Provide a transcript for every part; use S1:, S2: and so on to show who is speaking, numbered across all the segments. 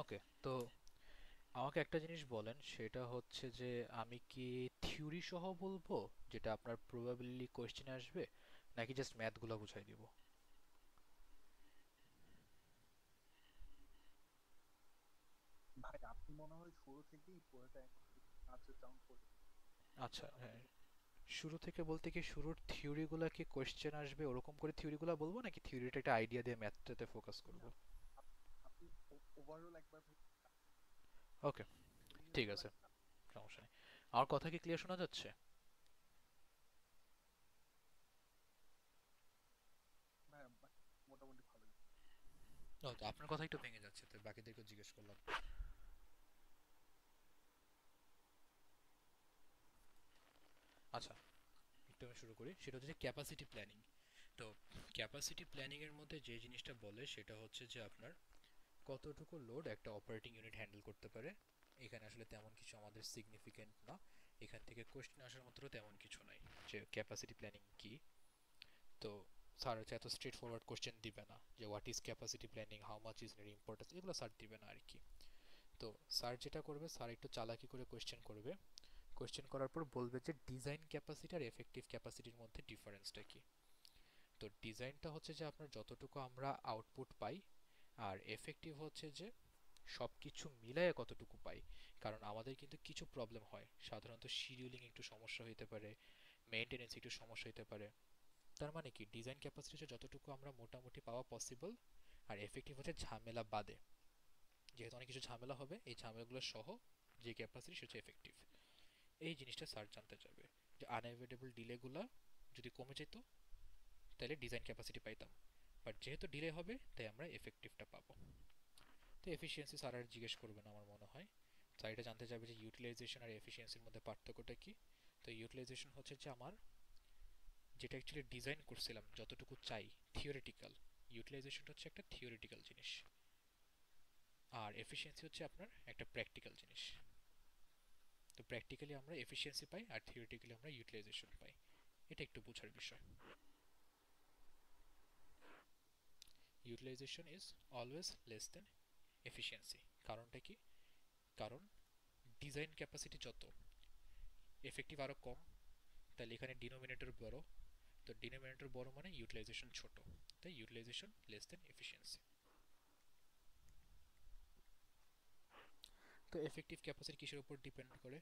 S1: ওকে, তো আমাকে একটা জিনিস বলেন, সেটা হচ্ছে যে আমি কি থিওরি সহ বলবো, যেটা আপনার প্রবাবিলি কোয়েশ্চেনে আসবে, নাকি জাস্ট ম্যাথগুলো বুঝাই দিব?
S2: ভাই আপনি মনে হয় শুরু থেকেই পুরোটা আনসার ডাউন করে
S1: আচ্ছা, হ্যাঁ।
S2: আমাকে
S1: শুরু থেকে বলতে কি শুরুর থিওরিগুলো কি কোয়েশ্চেন আসবে ওরকম করে থিওরিগুলো বলবো, নাকি থিওরিটা একটা আইডিয়া দিয়ে ম্যাথটাতে ফোকাস করব?
S2: না আপনি ওভারঅল একবার ভাই
S1: ওকে, ঠিক
S2: থিওরিগুলো
S1: আছে, সমস্যা নেই। আমার কথা কি ক্লিয়ার শোনা যাচ্ছে?
S2: ভাই মোটামুটি ভালোই।
S1: ও, তো আপনার কথা একটু ভেঙে যাচ্ছে, তো বাকিদেরকে জিজ্ঞেস করলাম। আচ্ছা, একটু আমি শুরু করি, সেটা হচ্ছে ক্যাপাসিটি প্ল্যানিং। তো ক্যাপাসিটি প্ল্যানিং এর মধ্যে যে জিনিসটা বলে সেটা হচ্ছে যে আপনার কতটুকু লোড একটা অপারেটিং ইউনিট হ্যান্ডেল করতে পারে। এখানে আসলে তেমন কিছু আমাদের সিগনিফিকেন্ট না, এখান থেকে কোশ্চেন আসার মতো তেমন কিছু নাই যে ক্যাপাসিটি প্ল্যানিং কি। তো স্যার হচ্ছে এত স্ট্রেট ফরওয়ার্ড কোশ্চেন দিবে না যে what is capacity planning, how much is এর ইম্পর্টেন্স, এগুলো স্যার দিবে না আর কি। তো স্যার যেটা করবে, স্যার একটু চালাকি করে কোশ্চেন করবে। কোশ্চেন করার পর বলবে যে ডিজাইন ক্যাপাসিটি আর এফেক্টিভ ক্যাপাসিটির মধ্যে ডিফারেন্সটা কি। তো ডিজাইনটা হচ্ছে যে আপনার যতটুকু আমরা আউটপুট পাই, আর এফেক্টিভ হচ্ছে যে সব কিছু মিলায়ে কতটুকু পাই। কারণ আমাদের কিন্তু কিছু প্রবলেম হয়, সাধারণত শিডিউলিং একটু সমস্যা হইতে পারে, মেনটেনেন্স একটু সমস্যা হইতে পারে। তার মানে কি ডিজাইন ক্যাপাসিটি হচ্ছে যতটুকু আমরা মোটামুটি পাওয়া পসিবল, আর এফেক্টিভ হচ্ছে ঝামেলা বাদে। যেহেতু অনেক কিছু ঝামেলা হবে, এই ঝামেলাগুলো সহ যে ক্যাপাসিটি সেটা হচ্ছে এফেক্টিভ। এই জিনিসটা স্যার জানতে চাবে, যে আনএভয়েডেবল ডিলেগুলো যদি কমে যেত তাহলে ডিজাইন ক্যাপাসিটি পাইতাম, বাট যেহেতু ডিলে হবে তাই আমরা এফেক্টিভটা পাবো। তো এফিসিয়েন্সি স্যার আর জিজ্ঞেস করবেন আমার মনে হয়। স্যার এটা জানতে চাইবে যে ইউটিলাইজেশন আর এফিসিয়েন্সির মধ্যে পার্থক্যটা কি। তো ইউটিলাইজেশন হচ্ছে যে আমার যেটা অ্যাকচুয়ালি ডিজাইন করছিলাম যতটুকু চাই, থিওরিটিক্যাল, ইউটিলাইজেশনটা হচ্ছে একটা থিওরিটিক্যাল জিনিস। আর এফিসিয়েন্সি হচ্ছে আপনার একটা প্র্যাকটিক্যাল জিনিস। তো প্র্যাকটিক্যালি আমরা এফিসিয়েন্সি পাই, আর থিওরিটিক্যালি আমরা ইউটিলাইজেশন পাই। এটা একটু বোঝার বিষয়। Utilisation is always less than efficiency. কারণটা কি? কারণ ডিজাইন ক্যাপাসিটি যত, এফেক্টিভ আরও কম, তাহলে এখানে ডিনোমিনেটর বড়। তো ডিনোমিনেটর বড় মানে ইউটিলাইজেশন ছোট, তাই ইউটিলাইজেশন লেস দেন এফিসিয়েন্সি। তো এফেক্টিভ ক্যাপাসিটি কিসের উপর ডিপেন্ড করে?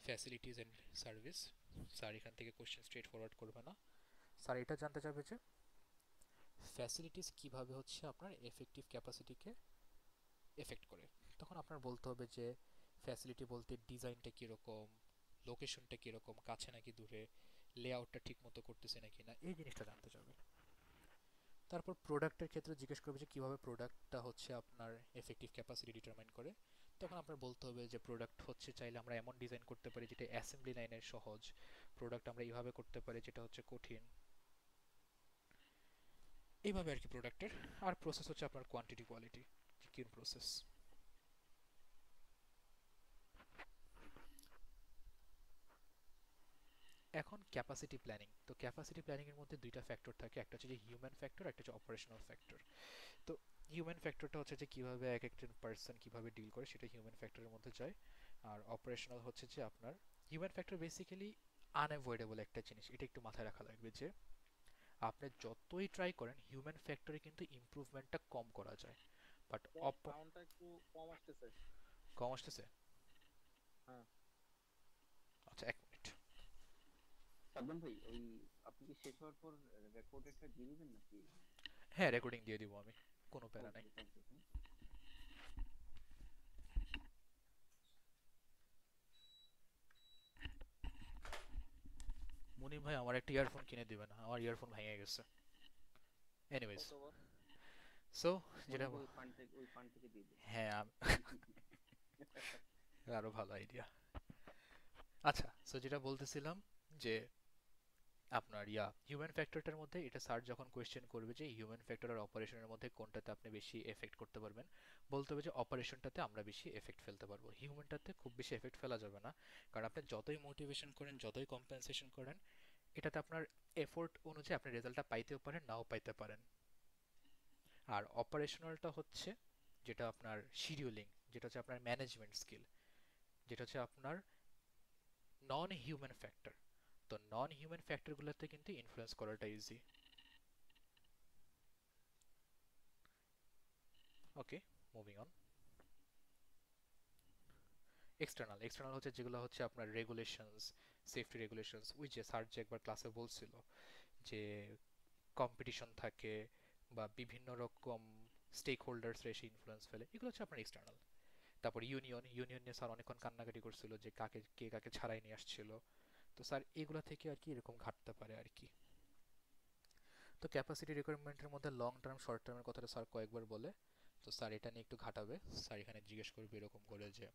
S1: Facilities and service. স্যার এখান থেকে কোশ্চেন স্ট্রেট ফরওয়ার্ড করবে না, স্যার এটা জানতে চাবে যে ফ্যাসিলিটিস কিভাবে হচ্ছে আপনার এফেক্টিভ ক্যাপাসিটিকে এফেক্ট করে। তখন আপনার বলতে হবে যে ফ্যাসিলিটি বলতে ডিজাইনটা কীরকম, লোকেশনটা কীরকম, কাছে নাকি দূরে, লেআউটটা ঠিক মতো করতেছে নাকি না, এই জিনিসটা জানতে চাবে। তারপর প্রোডাক্টের ক্ষেত্রে জিজ্ঞেস করবে যে কীভাবে প্রোডাক্টটা হচ্ছে আপনার এফেক্টিভ ক্যাপাসিটি ডিটারমাইন করে। তখন আপনার বলতে হবে যে প্রোডাক্ট হচ্ছে চাইলে আমরা এমন ডিজাইন করতে পারি যেটা অ্যাসেম্বলি লাইনের সহজ, প্রোডাক্ট আমরা এইভাবে করতে পারি যেটা হচ্ছে কঠিন, এইভাবে আর কি প্রোডাক্টের। আর প্রসেস হচ্ছে আপনার কোয়ান্টিটি কোয়ালিটি, কি প্রসেস। এখন ক্যাপাসিটি প্ল্যানিং, তো ক্যাপাসিটি প্ল্যানিং এর মধ্যে দুইটা ফ্যাক্টর থাকে, একটা হচ্ছে যে হিউম্যান ফ্যাক্টর, একটা হচ্ছে অপারেশনাল ফ্যাক্টর। তো হিউম্যান ফ্যাক্টরটা হচ্ছে যে কিভাবে এক একজন পার্সন কিভাবে ডিল করে, সেটা হিউম্যান ফ্যাক্টরের মধ্যে যায়। আর অপারেশনাল হচ্ছে যে আপনার হিউম্যান ফ্যাক্টর বেসিক্যালি আনঅ্যাভয়েডেবল একটা জিনিস, এটা একটু মাথায় রাখা লাগবে যে আপনি যতই ট্রাই করেন হিউম্যান ফ্যাক্টরে কিন্তু ইমপ্রুভমেন্টটা কম করা যায়, বাট
S2: সাউন্ডটা একটু কম আসতেছে।
S1: কম আসতেছে।
S2: হ্যাঁ
S1: আচ্ছা, এক মিনিট।
S3: সাদ্দাম ভাই, ওই আপনি কি শেষ হওয়ার পর রেকর্ডেডটা দিয়ে দিবেন নাকি?
S1: হ্যাঁ, রেকর্ডিং দিয়ে দিব আমি, কোনো প্যারা নাই।
S3: ওকে, থ্যাংক ইউ।
S1: মুনি ভাই আমার একটা ইয়ারফোন কিনে দিবেন, আমার ইয়ারফোন ভেঙে গেছে। এনিওয়েজ,
S2: কত বার
S1: সো যেটা,
S3: মনিকে ওই ফান্ড থেকে দিয়ে দেন।
S1: হ্যাঁ আরো ভালো আইডিয়া। আচ্ছা, সো যেটা বলতেছিলাম যে আপনার হিউম্যান ফ্যাক্টরটার মধ্যে এটা স্যার যখন কোয়েশ্চেন করবে যে হিউম্যান ফ্যাক্টর আর অপারেশনের মধ্যে কোনটাতে আপনি বেশি এফেক্ট করতে পারবেন, বলতে হবে যে অপারেশনটাতে আমরা বেশি এফেক্ট ফেলতে পারবো, হিউম্যানটাতে খুব বেশি এফেক্ট ফেলা যাবে না। কারণ আপনি যতই মোটিভেশন করেন, যতই কম্পেনসেশন করেন, এটাতে আপনার এফোর্ট অনুযায়ী আপনি রেজাল্টটা পাইতেও পারেন, নাও পাইতে পারেন। আর অপারেশনালটা হচ্ছে যেটা আপনার শিডিউলিং, যেটা হচ্ছে আপনার ম্যানেজমেন্ট স্কিল, যেটা হচ্ছে আপনার নন হিউম্যান ফ্যাক্টর। তো নন হিউম্যান ফ্যাক্টরগুলোতে কিন্তু ইনফ্লুয়েন্স করাটা easy. Okay, moving on. External, external হচ্ছে যেগুলো হচ্ছে আপনার রেগুলেশনস, সেফটি রেগুলেশনস, ওই যে স্যার যে একবার ক্লাসে বলছিল যে কম্পিটিশন থাকে বা বিভিন্ন রকম স্টেক হোল্ডার্সরা এসে ইনফ্লুয়েন্স ফেলে, এগুলো হচ্ছে আপনার এক্সটার্নাল। তারপর ইউনিয়ন, ইউনিয়ন নিয়ে স্যার অনেকক্ষণ কান্নাকাটি করছিল যে কে কাকে ছাড়াই নিয়ে আসছিল। তো স্যার এগুলো থেকে আর কি এরকম ঘাটতে পারে আর কি। তো ক্যাপাসিটি রিকোয়ারমেন্টের মধ্যে লং টার্ম শর্ট টার্মের কথাটা স্যার কয়েকবার বলে। তো স্যার এটা নিয়ে একটু ঘাটাবে। স্যার এখানে জিজ্ঞেস করবে এরকম করে যে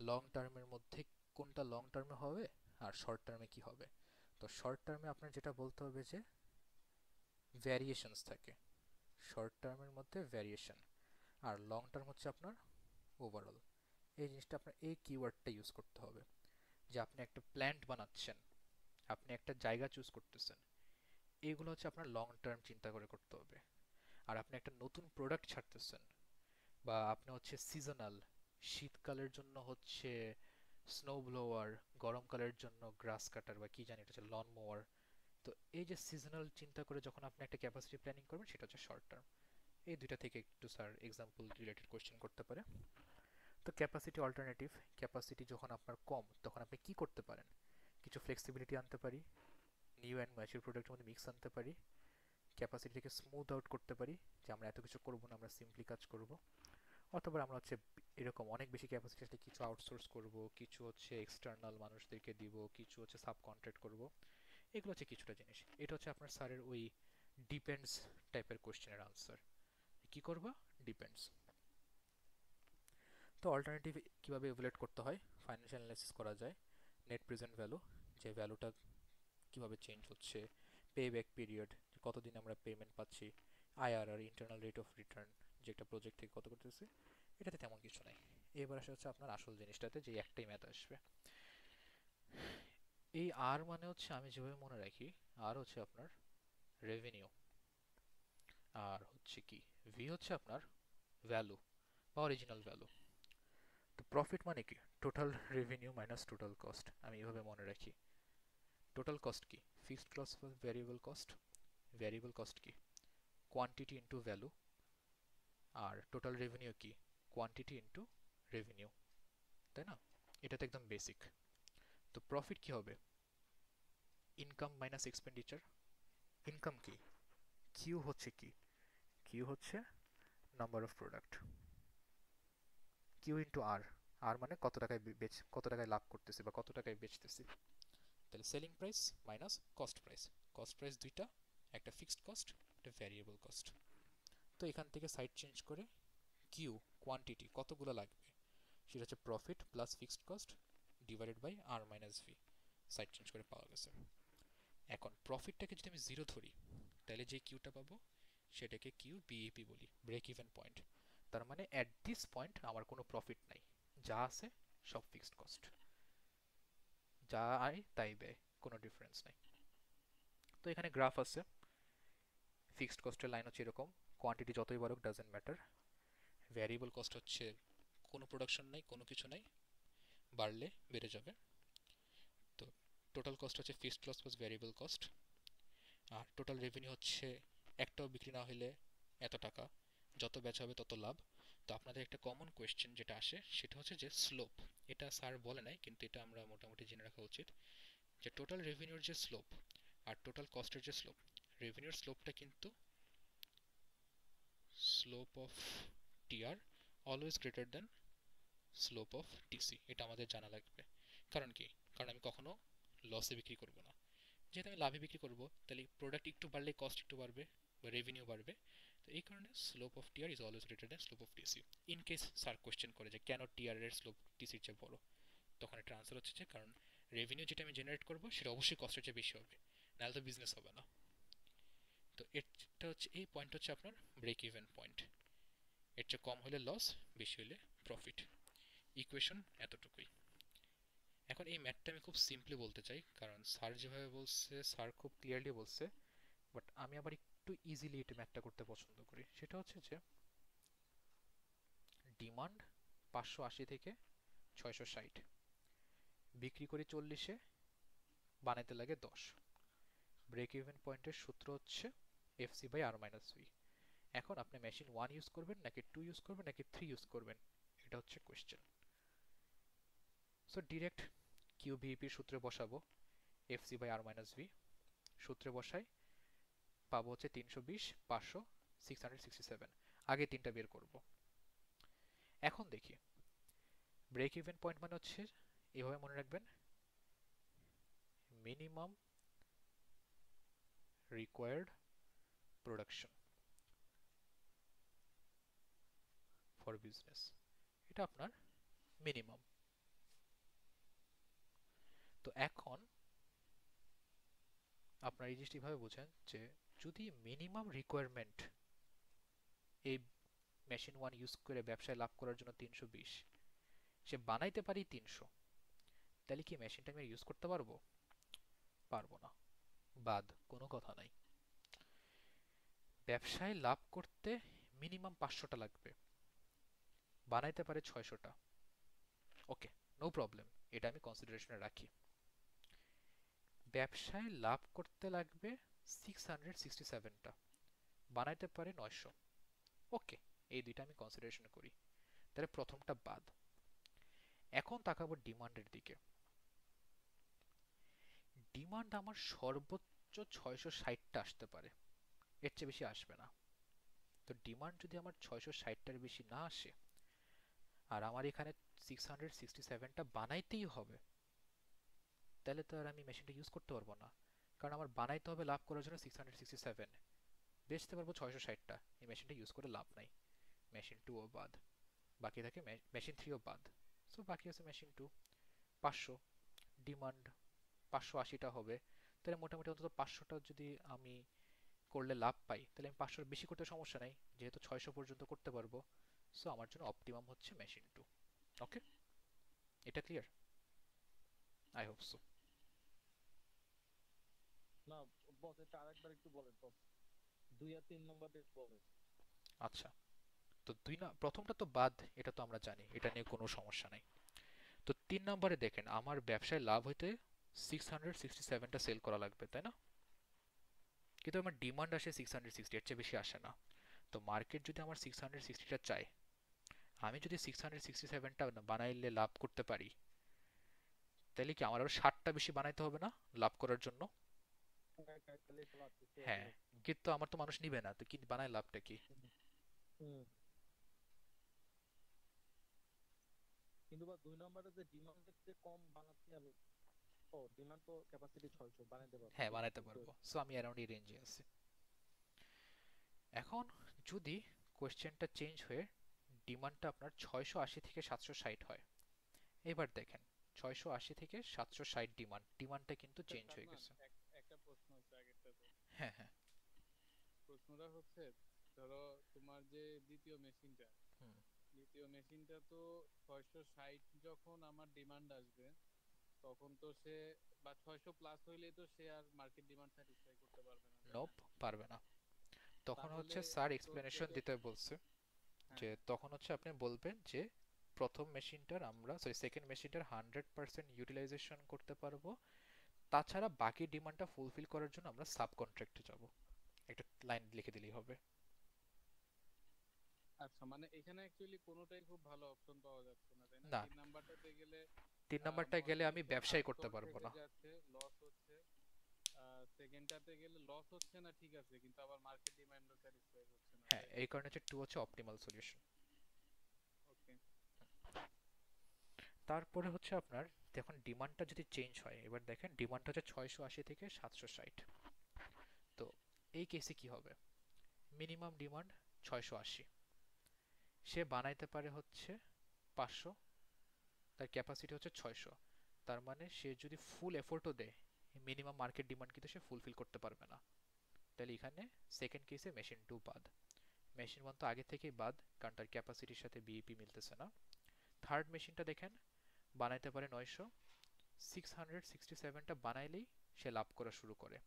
S1: লং টার্মের মধ্যে কোনটা লং টার্মে হবে আর শর্ট টার্মে কি হবে। তো শর্ট টার্মে আপনার যেটা বলতে হবে যে ভ্যারিয়েশনস থাকে, শর্ট টার্মের মধ্যে ভ্যারিয়েশন, আর লং টার্ম হচ্ছে আপনার ওভারঅল। এই জিনিসটা আপনার এই কিওয়ার্ডটা ইউজ করতে হবে যে আপনি একটা প্ল্যান্ট বানাচ্ছেন, আপনি একটা জায়গা চুজ করতেছেন, এইগুলো হচ্ছে আপনার লং টার্ম চিন্তা করে করতে হবে। আর আপনি একটা নতুন প্রোডাক্ট ছাড়তেছেন, বা আপনি হচ্ছে সিজনাল, শীতকালের জন্য হচ্ছে স্নো ব্লোয়ার, গরমকালের জন্য গ্রাস কাটার বা কি জানি এটা হচ্ছে লন মোয়ার। তো এই যে সিজনাল চিন্তা করে যখন আপনি একটা ক্যাপাসিটি প্ল্যানিং করবেন সেটা হচ্ছে শর্ট টার্ম। এই দুইটা থেকে একটু স্যার এক্সাম্পল রিলেটেড কোয়েশ্চেন করতে পারে। তো ক্যাপাসিটি অল্টারনেটিভ, ক্যাপাসিটি যখন আপনার কম তখন আপনি কি করতে পারেন? কিছু ফ্লেক্সিবিলিটি আনতে পারি, নিউ অ্যান্ড ম্যাচিউর প্রোডাক্টের মধ্যে মিক্স আনতে পারি, ক্যাপাসিটিকে স্মুথ আউট করতে পারি যে আমরা এত কিছু করবো না, আমরা সিম্পলি কাজ করব। অথবা আমরা হচ্ছে এরকম অনেক বেশি ক্যাপাসিটি আসলে কিছু আউটসোর্স করব, কিছু হচ্ছে এক্সটার্নাল মানুষদেরকে দিব, কিছু হচ্ছে সাব কন্ট্রাক্ট করব। এগুলো হচ্ছে কিছুটা জিনিস। এটা হচ্ছে আপনার স্যারের ওই ডিপেন্ডস টাইপের কোয়েশ্চেনের আনসার। কি করবা? ডিপেন্ডস। তো অল্টারনেটিভ কীভাবে ইভ্যালুয়েট করতে হয়? ফাইন্যান্সিয়াল অ্যানালাইসিস করা যায়, নেট প্রেজেন্ট ভ্যালু, যে ভ্যালুটা কীভাবে চেঞ্জ হচ্ছে, পে ব্যাক পিরিয়ড, কতদিন আমরা পেমেন্ট পাচ্ছি, IRR, internal rate of return, যে একটা প্রজেক্ট থেকে কত করতেছি। এটাতে তেমন কিছু নাই। এবার আসে হচ্ছে আপনার আসল জিনিসটাতে, যে একটাই ম্যাথ আসবে। এই আর মানে হচ্ছে আমি যেভাবে মনে রাখি, আর হচ্ছে আপনার রেভিনিউ, আর হচ্ছে কি ভি হচ্ছে আপনার ভ্যালু বা অরিজিনাল ভ্যালু। তো প্রফিট মানে কি? Total revenue minus total cost. আমি এভাবে মনে রাখি। টোটাল কস্ট কি? Fixed cost plus variable cost. Variable cost কি? Quantity into value. আর টোটাল রেভিনিউ কি? কোয়ান্টিটি ইন্টু রেভিনিউ, তাই না? এটা তো একদম বেসিক। তো প্রফিট কি হবে? Income minus expenditure. ইনকাম কি? কিউ হচ্ছে কি? কিউ হচ্ছে number of product, Q into R. R মানে কত টাকায় লাভ করতেছি বা কত টাকায় বেচতেছি। তাহলে selling price minus cost price. Cost price দুইটা, একটা ফিক্সড কস্ট, একটা ভ্যারিয়েবল কস্ট। তো এখান থেকে সাইড চেঞ্জ করে কিউ, কোয়ান্টিটি কতগুলো লাগবে, সেটা হচ্ছে profit plus fixed cost divided by R minus V, side change করে পাওয়া গেছে। এখন প্রফিটটাকে যদি আমি জিরো ধরি, তাহলে যে কিউটা পাবো সেটাকে কিউ বিইপি বলি, ব্রেক ইভেন পয়েন্ট। তার মানে অ্যাট দিস পয়েন্ট আমার কোনো প্রফিট নাই, যা আছে সব ফিক্সড কস্ট, যা আয় তাই ব্যয়, কোনো ডিফারেন্স নাই। তো এখানে গ্রাফ আছে, ফিক্সড কস্টের লাইন হচ্ছে এরকম, কোয়ান্টিটি যতই বাড়ুক ডাজেন্ট ম্যাটার। ভ্যারিয়েবল কস্ট হচ্ছে কোনো প্রোডাকশন নাই, কোনো কিছু নাই, বাড়লে বেড়ে যাবে। তো টোটাল কস্ট হচ্ছে fixed cost plus variable cost. আর টোটাল রেভিনিউ হচ্ছে একটাও বিক্রি না হলে এত টাকা, যত বেচা হবে তত লাভ। তো আপনাদের একটা কমন কোয়েশ্চেন যেটা আসে সেটা হচ্ছে যে স্লোপ। এটা স্যার বলে নাই, কিন্তু এটা আমরা মোটামুটি জেনে রাখা উচিত যে টোটাল রেভিনিউর যে স্লোপ আর টোটাল কস্টের যে স্লোপ, রেভিনিউর স্লোপটা কিন্তু slope of TR always greater than slope of TC. এটা আমাদের জানা লাগবে। কারণ কি? কারণ আমি কখনো লসে বিক্রি করব না। যেহেতু আমি লাভে বিক্রি করব, তাহলে প্রোডাক্ট একটু বাড়লে কস্ট একটু বাড়বে বা রেভিনিউ বাড়বে। তো এই কারণে slope of TR is always greater than slope of TC. In case sir question করে যে কেন টিআর এর স্লোপ টিসির চেয়ে বড়, তখন এটা আনসার হচ্ছে যে কারণ রেভিনিউ যেটা আমি জেনারেট করব সেটা অবশ্যই কস্টের চেয়ে বেশি হবে, নাহলে তো বিজনেস হবে না। তো এটা হচ্ছে, এই পয়েন্ট হচ্ছে আপনার ব্রেক ইভেন পয়েন্ট। এর চেয়ে কম হলে লস, বেশি হলে প্রফিট। ইকুয়েশন এতটুকুই। এখন এই ম্যাথটা আমি খুব সিম্পলি বলতে চাই, কারণ স্যার যেভাবে বলছে স্যার খুব ক্লিয়ারলি বলছে, বাট আমি আবার একটু ইজিলি এটা ম্যাথটা করতে পছন্দ করি। সেটা হচ্ছে যে ডিমান্ড 580 থেকে 660, বিক্রি করি 40-এ, বানাইতে লাগে 10। ব্রেক ইভেন পয়েন্টের সূত্র হচ্ছে FC by R minus V. এখন আপনি মেশিন 1 ইউজ করবেন নাকি 2 ইউজ করবেন নাকি 3 ইউজ করবেন, এটা হচ্ছে কোয়েশ্চেন। সো ডিরেক্ট কিউভিপির সূত্রে বসাবো FC by R minus V, সূত্রে বসাই, পাবো হচ্ছে 320, 500, 667। আগে তিনটা বের করব। এখন দেখি ব্রেক ইভেন পয়েন্ট মানে হচ্ছে, এভাবে মনে রাখবেন, minimum required production for business, এটা আপনার মিনিমাম। তো এখন আপনার এই জিনিসটা এইভাবে বোঝেন যে যদি মিনিমাম রিকোয়ারমেন্ট এই মেশিন 1 ইউজ করে ব্যবসায় লাভ করার জন্য 320, সে বানাইতে পারি 300, তাহলে কি মেশিনটা আমি ইউজ করতে পারবো? পারবো না, বাদ, কোনো কথা নাই। ব্যবসায় লাভ করতে মিনিমাম 500টা লাগবে, বানাইতে পারে 600টা, ওকে, নো প্রবলেম, এটা আমি কনসিডারেশনে রাখি। ব্যবসায় লাভ করতে লাগবে 667টা, বানাইতে পারে 900, ওকে, এই দুইটা আমি কনসিডারেশন করি, তাহলে প্রথমটা বাদ। এখন তাকাবো ডিমান্ডের দিকে। ডিমান্ড আমার সর্বোচ্চ 660টা আসতে পারে, এর চেয়ে বেশি আসবে না। তো ডিমান্ড যদি আমার 660টার বেশি না আসে, আর আমার এখানে 667টা বানাইতেই হবে, তাহলে তো আর আমি মেশিনটা ইউজ করতে পারবো না, কারণ আমার বানাইতে হবে লাভ করার জন্য 667, বেচতে পারবো 660টা, এই মেশিনটা ইউজ করে লাভ নাই। মেশিন 2ও বাদ, বাকি থাকে মেশিন 3ও বাদ। সো বাকি আছে মেশিন 2, 500, ডিমান্ড 580টা হবে, তাহলে মোটামুটি অন্তত 500টা যদি আমি করলে লাভ পাই, তাহলে আমি 500 বেশি করতে সমস্যা নাই, যেহেতু 600 পর্যন্ত করতে পারবো। সো আমার জন্য অপটিমাম হচ্ছে মেশিন 2। ওকে, এটা ক্লিয়ার? I hope so.
S2: না বস, এটা আরেকবার একটু বলেন তো, 2 আর 3 নম্বরে বলেন।
S1: আচ্ছা, তো প্রথমটা তো বাদ, এটা তো আমরা জানি, এটা নিয়ে কোনো সমস্যা নাই। তো 3 নম্বরে দেখেন, আমার ব্যবসায় লাভ হইতে 667টা সেল করা লাগবে, তাই না? কিন্তু আমার ডিমান্ড আসে 660, এর চেয়ে বেশি আসে না। তো মার্কেট যদি আমার 660টা চায়, আমি যদি 667টা বানাইলে লাভ করতে পারি, তাহলে কি আমার আরো 60টা বেশি বানাইতে হবে না লাভ করার জন্য?
S2: তাহলে তো লাভ বেশি হয়ে
S1: হ্যাঁ,
S2: যাবে।
S1: কিন্তু আমার তো মানুষ নিবে না, তো কি বানায় লাভটা কি?
S2: হুম। কিন্তু বা 2 নম্বরে যে ডিমান্ডের চেয়ে কম বানাচ্ছি আমি, ও ডিমান্ড তো ক্যাপাসিটি 600 বানাইতে পারবো,
S1: হ্যাঁ,
S2: ঠিক
S1: বানাইতে
S2: আছে তো।
S1: পারবো, সো আমি অ্যারাউন্ড এই রেঞ্জে আছি। এখন যদি কোয়েশ্চেনটা চেঞ্জ হয়ে ডিমান্ডটা আপনার 680 থেকে 760 হয়, এবার দেখেন 680 থেকে 760 ডিমান্ডটা কিন্তু চেঞ্জ হয়ে গেছে।
S4: একটা প্রশ্ন হচ্ছে আগেরটাতে।
S1: হ্যাঁ হ্যাঁ।
S4: প্রশ্নটা হচ্ছে, ধরো তোমার যে দ্বিতীয় মেশিনটা,
S1: হুম।
S4: দ্বিতীয় মেশিনটা তো 660 যখন আমার ডিমান্ড আসবে, তখন তো সে, বা 600 প্লাস হইলেই তো সে আর মার্কেট ডিমান্ড স্যাটিসফাই করতে পারবে না, তাই
S1: নোপ,
S4: না?
S1: পারবে না। তখন
S4: তাহলে
S1: হচ্ছে স্যার
S4: তো
S1: এক্সপ্লেনেশন
S4: সেটা,
S1: দিতে বলছে যে
S4: হ্যাঁ,
S1: তখন হচ্ছে আপনি বলবেন যে প্রথম মেশিনটার আমরা, সরি সেকেন্ড মেশিনটার 100% ইউটিলাইজেশন করতে পারবো, তাছাড়া বাকি ডিমান্ডটা ফুলফিল করার জন্য আমরা সাব কন্ট্রাক্টে যাব, একটা লাইন লিখে দিলেই হবে।
S4: আচ্ছা, মানে এখানে অ্যাকচুয়ালি কোনোটাই খুব ভালো অপশন পাওয়া যাচ্ছে না, তাই না?
S1: না,
S4: 3 নাম্বারটাতে গেলে
S1: 3 নাম্বারটা গেলে
S4: মনে
S1: আমি
S4: হচ্ছে
S1: ব্যবসায় করতে
S4: আউটসোর্স
S1: পারবো
S4: থেকে
S1: না।
S4: যাচ্ছে, লস হচ্ছে। সেকেন্ডটাতে গেলে লস হচ্ছে না, ঠিক আছে, কিন্তু আবার মার্কেট ডিমান্ডও স্যাটিসফাই হচ্ছে না,
S1: হ্যাঁ,
S4: তাই না?
S1: এই কারণে হচ্ছে 2 হচ্ছে অপটিমাল সলিউশন।
S4: ওকে।
S1: তারপরে হচ্ছে আপনার যখন ডিমান্ডটা যদি চেঞ্জ হয়, এবার দেখেন ডিমান্ডটা হচ্ছে 680 থেকে 760। তো এই কেসে কি হবে? মিনিমাম ডিমান্ড 680, সে বানাইতে পারে হচ্ছে 500, তার ক্যাপাসিটি হচ্ছে 600, তার মানে সে যদি ফুল এফোর্টও দেয়, মিনিমাম মার্কেট ডিমান্ড কিন্তু সে ফুলফিল করতে পারবে না। তাহলে এখানে সেকেন্ড কেসে মেশিন 2 বাদ, মেশিন 1 তো আগে থেকেই বাদ, কারণ তার ক্যাপাসিটির সাথে বিইপি মিলতেছে না। থার্ড মেশিনটা দেখেন, বানাইতে পারে 900, 667টা বানাইলেই সে লাভ করা শুরু করে,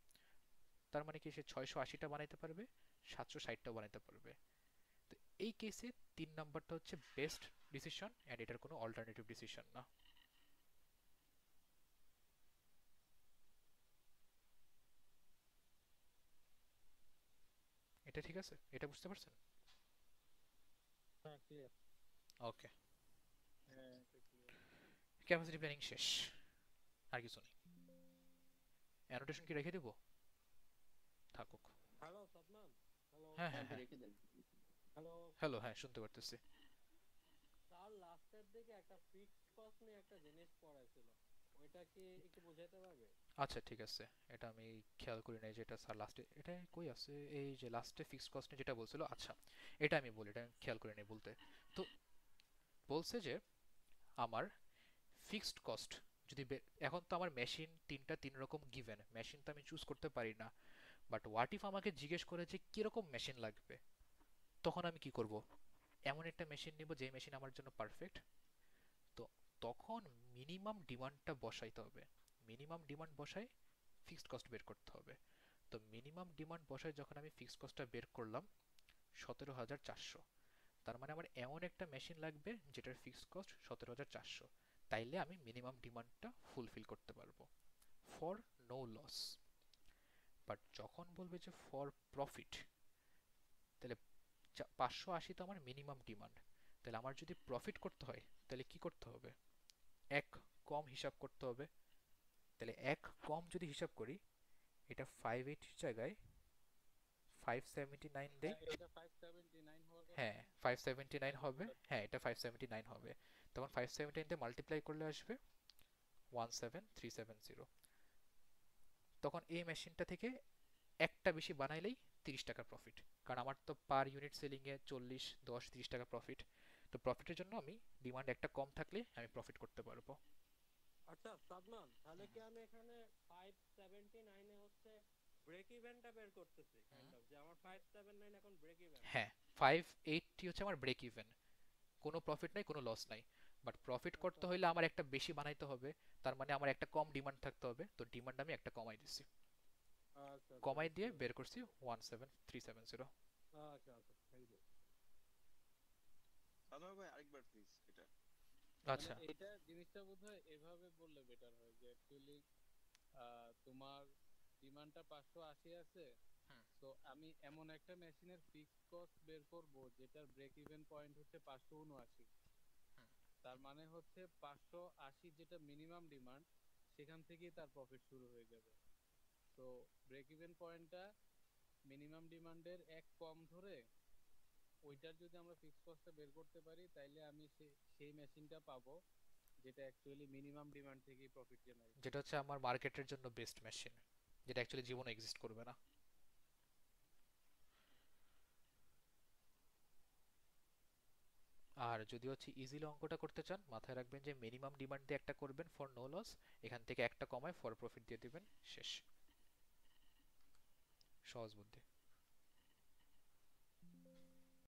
S1: তার মানে কি সে 680টা বানাইতে পারবে, 760টাও বানাইতে পারবে। তো এই কেসে 3 নাম্বারটা হচ্ছে বেস্ট ডিসিশন অ্যান্ড এটার কোনো অল্টারনেটিভ ডিসিশন না। এটা ঠিক আছে? এটা বুঝতে পারছেন?
S2: হ্যাঁ, ক্লিয়ার।
S1: ওকে,
S4: হ্যাঁ এটা clear।
S1: ক্যাপাসিটি প্ল্যানিং শেষ, আর কিছু নেই। অ্যানোটেশন কি রেখে দেবো? থাকুক।
S2: হ্যালো সাদমান। হ্যালো।
S1: হ্যাঁ
S3: হ্যাঁ
S1: হ্যাঁ
S3: ভাই
S1: হ্যাঁ,
S3: রেখে দেন।
S2: হ্যালো
S1: হ্যালো, হ্যাঁ শুনতে পারতেছি।
S2: স্যার, লাস্টের দিকে একটা ফিক্সড কস্ট নিয়ে একটা জিনিস পড়াইছিল, ওইটা কি একটু বুঝাইতে পারবে?
S1: আচ্ছা ঠিক আছে, এটা আমি খেয়াল করি নাই যে এটা স্যার লাস্টে, এটা কই আছে, এই যে লাস্টে ফিক্সড কস্ট নিয়ে যেটা বলছিল, আচ্ছা এটা আমি বলি, এটা আমি খেয়াল করি নাই বলতে। তো বলছে যে আমার ফিক্সড কস্ট যদি এখন তো আমার মেশিন তিনটা তিন রকম গিভেন, মেশিন তো আমি চুজ করতে পারি না, বাট হোয়াট ইফ আমাকে জিজ্ঞেস করে যে কিরকম মেশিন লাগবে, তখন আমি কি করব? এমন একটা মেশিন নিব যে মেশিন আমার জন্য পারফেক্ট। তো তখন মিনিমাম ডিমান্ডটা বসাইতে হবে, মিনিমাম ডিমান্ড বসাই ফিক্সড কস্ট বের করতে হবে। তো মিনিমাম ডিমান্ড বসায় যখন আমি ফিক্সড কস্টটা বের করলাম 17,400, তার মানে আমার এমন একটা মেশিন লাগবে যেটার ফিক্সড কস্ট 17,400, তাইলে আমি মিনিমাম ডিমান্ডটা ফুলফিল করতে পারবো ফর নো লস। বাট যখন বলবে যে ফর প্রফিট, তাহলে 580 তো আমার মিনিমাম ডিমান্ড, তাহলে আমার যদি প্রফিট করতে হয় তাহলে কি করতে হবে? এক কম হিসাব করতে হবে। তাহলে এক কম যদি হিসাব করি, এটা 580 জায়গায় 579 দেই।
S4: এটা 579 হওয়ার কথা
S1: হ্যাঁ
S4: না?
S1: 579 হবে, হ্যাঁ এটা 579 হবে। তখন 579 দিয়ে মাল্টিপ্লাই করলে আসবে 17370। তখন এই মেশিনটা থেকে একটা বেশি বানাইলেই 30 টাকা প্রফিট, কারণ আমার তো পার ইউনিট সেলিংয়ে 40, 10, 30 টাকা প্রফিট। তো প্রফিটের জন্য আমি ডিমান্ড একটা কম থাকলে আমি প্রফিট করতে পারবো।
S2: আচ্ছা সাদমান, তাহলে কি আমি এখানে 579 এ হচ্ছে ব্রেক ইভেনটা বের করতেছি, কাইন্ড অফ যে আমার 579 এখন ব্রেক ইভেন।
S1: হ্যাঁ 580 হচ্ছে আমার ব্রেক ইভেন, কোনো প্রফিট নাই কোনো লস নাই। বাট প্রফিট করতে
S2: আচ্ছা
S1: হইলে আমার একটা বেশি বানাইতে হবে, তার মানে আমার একটা কম ডিমান্ড থাকতে হবে, তো ডিমান্ড আমি একটা কমাই দিছি,
S2: আচ্ছা আচ্ছা,
S1: কমাই
S2: বুঝতে
S1: দিয়ে বের
S2: পারছি।
S1: করছি 17370।
S2: আচ্ছা আচ্ছা, থ্যাংক ইউ।
S5: সাদমান ভাই আরেকবার প্লিজ এটা।
S4: মানে
S1: আচ্ছা
S4: এটা জিনিসটা বোধহয় এভাবে বললে বেটার হয় যে অ্যাকচুয়ালি তোমার ডিমান্ডটা 580 আছে, তো আমি এমন একটা মেশিনের ফিক্সড কস্ট বের করব যেটার ব্রেক ইভেন পয়েন্ট হচ্ছে 579। তার মানে হচ্ছে 580 যেটা মিনিমাম ডিমান্ড, সেখান থেকেই তার প্রফিট শুরু হয়ে যাবে। তো ব্রেক ইভেন পয়েন্টটা মিনিমাম ডিমান্ডের এক কম ধরে ওইটার যদি আমরা ফিক্সড কস্টটা বের করতে পারি, তাইলে আমি সেই মেশিনটা পাবো যেটা অ্যাকচুয়ালি মিনিমাম ডিমান্ড থেকেই প্রফিট জেনারেট
S1: যেটা
S4: করবে।
S1: হচ্ছে আমার মার্কেটের জন্য বেস্ট মেশিন, যেটা অ্যাকচুয়ালি জীবনে এক্সিস্ট করবে না। আর যদি হচ্ছে ইজিলি অঙ্কটা করতে চান, মাথায় রাখবেন যে মিনিমাম ডিমান্ড দিয়ে একটা করবেন ফর নো লস, এখান থেকে একটা কমায় ফর প্রফিট দিয়ে দিবেন, শেষ। সহজ বুদ্ধি।